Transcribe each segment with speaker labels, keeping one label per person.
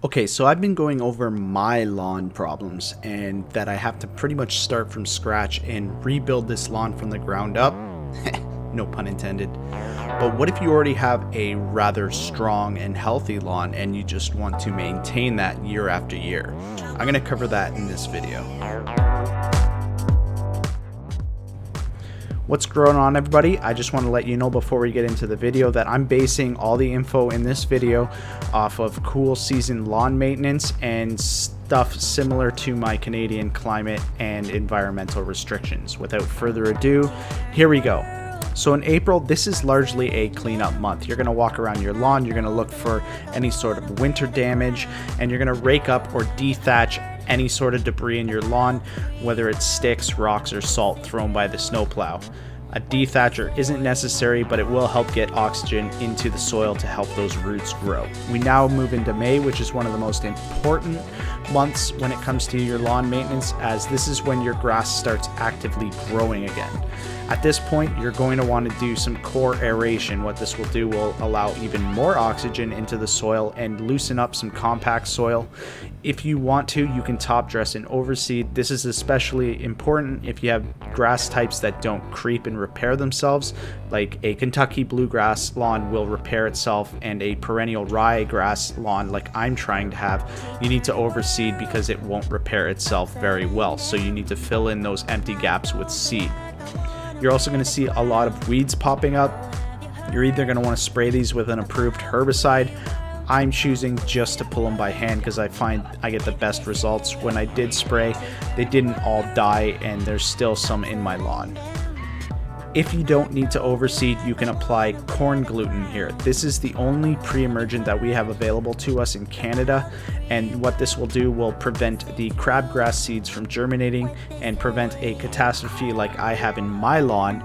Speaker 1: Okay, so I've been going over my lawn problems and that I have to pretty much start from scratch and rebuild this lawn from the ground up. No pun intended. But what if you already have a rather strong and healthy lawn and you just want to maintain that year after year? I'm going to cover that in this video. What's going on, everybody? I just want to let you know before we get into the video that I'm basing all the info in this video off of cool season lawn maintenance and stuff similar to my Canadian climate and environmental restrictions. Without further ado, here we go. So in April, this is largely a cleanup month. You're going to walk around your lawn, you're going to look for any sort of winter damage, and you're going to rake up or dethatch any sort of debris in your lawn, whether it's sticks, rocks, or salt thrown by the snowplow. A dethatcher isn't necessary, but it will help get oxygen into the soil to help those roots grow. We now move into May, which is one of the most important months when it comes to your lawn maintenance, as this is when your grass starts actively growing again. At this point, you're going to want to do some core aeration. What this will do will allow even more oxygen into the soil and loosen up some compact soil. If you want to, you can top dress and overseed. This is especially important if you have grass types that don't creep and repair themselves, like a Kentucky bluegrass lawn will repair itself, and a perennial ryegrass lawn like I'm trying to have, you need to overseed because it won't repair itself very well. So you need to fill in those empty gaps with seed. You're also going to see a lot of weeds popping up. You're either going to want to spray these with an approved herbicide. I'm choosing just to pull them by hand because I find I get the best results. When I did spray, they didn't all die and there's still some in my lawn. If you don't need to overseed, you can apply corn gluten here. This is the only pre-emergent that we have available to us in Canada, and what this will do will prevent the crabgrass seeds from germinating and prevent a catastrophe like I have in my lawn,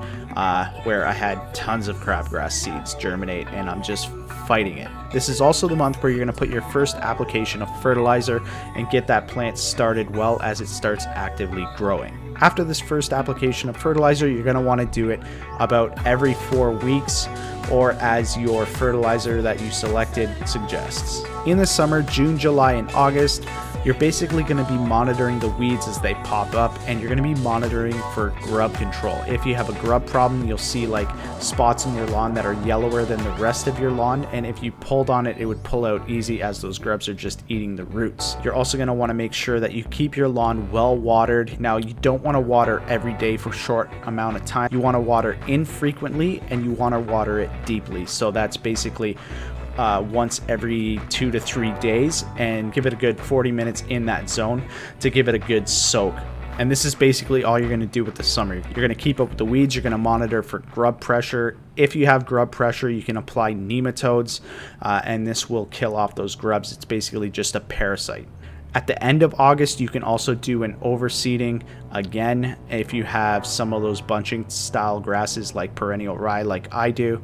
Speaker 1: where I had tons of crabgrass seeds germinate and I'm just fighting it. This is also the month where you're going to put your first application of fertilizer and get that plant started well as it starts actively growing. After this first application of fertilizer, you're going to want to do it about every 4 weeks, or as your fertilizer that you selected suggests. In the summer, June, July, and August, you're basically going to be monitoring the weeds as they pop up, and you're going to be monitoring for grub control. If you have a grub problem, you'll see like spots in your lawn that are yellower than the rest of your lawn, and if you pulled on it, it would pull out easy as those grubs are just eating the roots. You're also going to want to make sure that you keep your lawn well watered. Now, you don't want to water every day for a short amount of time. You want to water infrequently, and you want to water it deeply. So that's basically once every 2 to 3 days, and give it a good 40 minutes in that zone to give it a good soak. And this is basically all you're going to do with the summer. You're going to keep up with the weeds. You're going to monitor for grub pressure. If you have grub pressure, you can apply nematodes, and this will kill off those grubs. It's basically just a parasite. At the end of August, you can also do an overseeding again if you have some of those bunching style grasses like perennial rye like I do.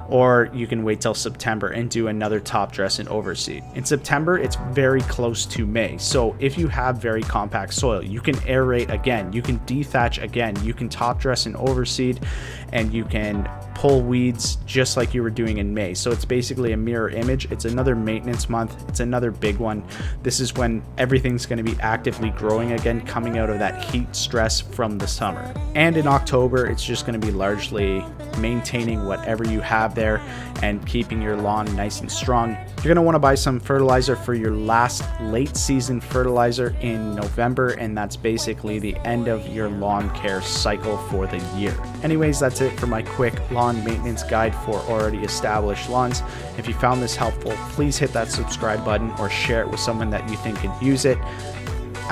Speaker 1: Or you can wait till September and do another top dress and overseed. In September, it's very close to May. So if you have very compact soil, you can aerate again, you can dethatch again, you can top dress and overseed, and you can pull weeds just like you were doing in May. So it's basically a mirror image. It's another maintenance month. It's another big one. This is when everything's going to be actively growing again, coming out of that heat stress from the summer. And in October, it's just going to be largely maintaining whatever you have there and keeping your lawn nice and strong. You're going to want to buy some fertilizer for your last late season fertilizer in November, and that's basically the end of your lawn care cycle for the year. Anyways, that's it for my quick lawn maintenance guide for already established lawns. If you found this helpful, please hit that subscribe button or share it with someone that you think could use it.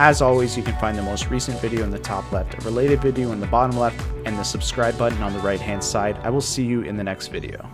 Speaker 1: As always, you can find the most recent video in the top left, a related video in the bottom left, and the subscribe button on the right hand side. I will see you in the next video.